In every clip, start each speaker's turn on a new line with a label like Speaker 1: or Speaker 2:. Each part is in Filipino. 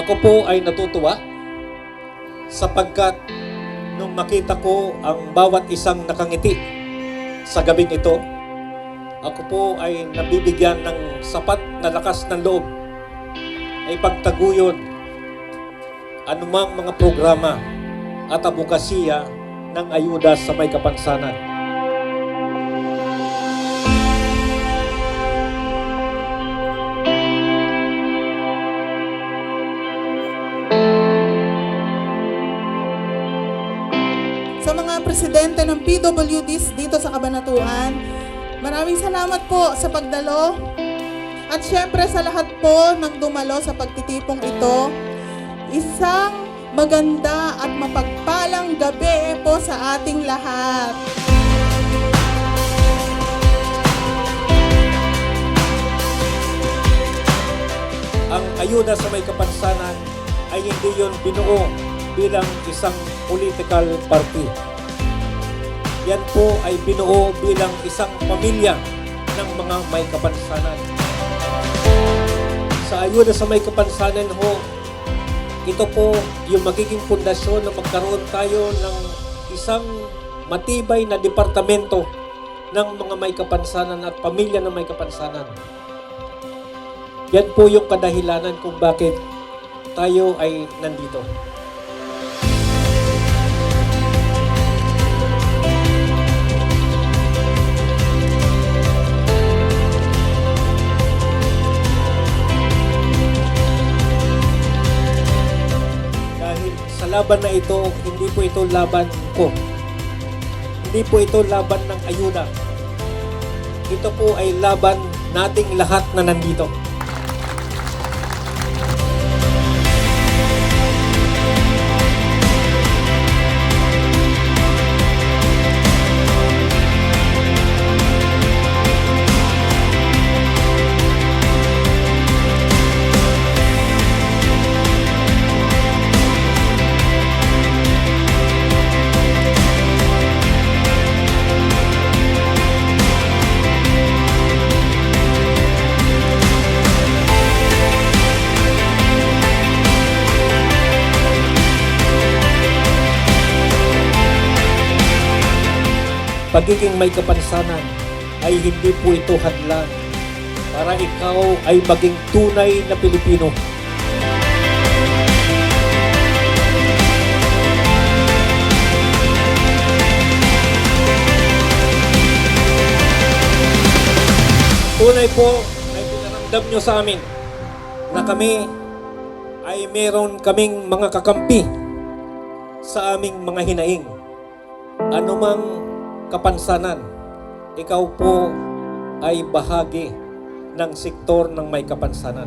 Speaker 1: Ako po ay natutuwa sapagkat nung makita ko ang bawat isang nakangiti sa gabing ito, ako po ay nabibigyan ng sapat na lakas ng loob ay pagtaguyod anumang mga programa at abukasiya ng ayuda sa may kapansanan.
Speaker 2: Sa mga presidente ng PWDs dito sa Cabanatuan, maraming salamat po sa pagdalo. At syempre sa lahat po ng dumalo sa pagtitipong ito, isang maganda at mapagpalang gabi po sa ating lahat.
Speaker 1: Ang ayuda sa may kapansanan ay hindi yun binuo bilang isang political party. Yan po ay binuo bilang isang pamilya ng mga may kapansanan. Sa ayuda sa may kapansanan ho, ito po yung magiging pundasyon na magkaroon tayo ng isang matibay na departamento ng mga may kapansanan at pamilya ng may kapansanan. Yan po yung kadahilanan kung bakit tayo ay nandito. Dahil sa laban na ito, hindi po ito laban ko. Hindi po ito laban ng ayuda. Ito po ay laban nating lahat na nandito. Pagiging may kapansanan ay hindi po ito hadlang para ikaw ay maging tunay na Pilipino. Tunay po ay pinaramdam nyo sa amin na kami ay meron kaming mga kakampi sa aming mga hinaing. Anumang kapansanan, ikaw po ay bahagi ng sektor ng may kapansanan.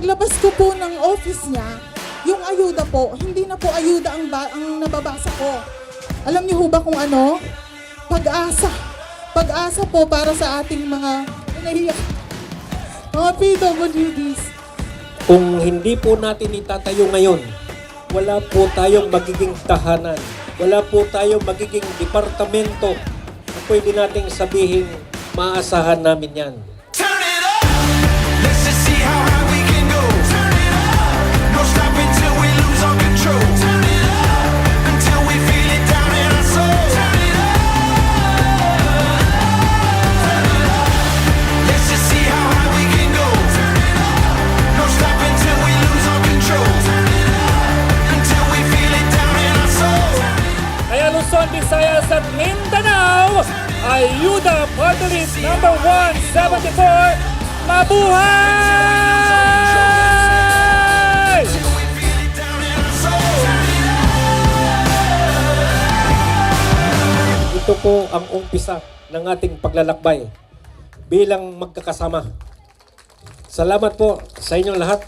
Speaker 2: paglabas ko po ng office niya, yung ayuda po, hindi na po ayuda ang nababasa ko. Alam niyo ho ba kung ano? Pag-asa. Pag-asa po para sa ating mga PWDs.
Speaker 1: Kung hindi po natin itatayo ngayon, wala po tayong magiging tahanan. Wala po tayong magiging departamento na pwede nating sabihin, maasahan namin yan.
Speaker 3: Turn it up. Let's just see how high we can go. Turn it up. No stopping till we lose our control. Turn it up until we feel it down in our soul. Turn it up. Turn it up. Let's just see how high we can go. Turn it up. No stopping till we lose our control. Turn it up until we feel it down in our soul.
Speaker 4: Kaya Luzon, Visayas at Mindanao, Ayuda Party List number 174, mabuhay!
Speaker 3: Till we feel it down in our soul.
Speaker 1: Ito po ang umpisa ng ating paglalakbay bilang magkakasama. Salamat po sa inyong lahat.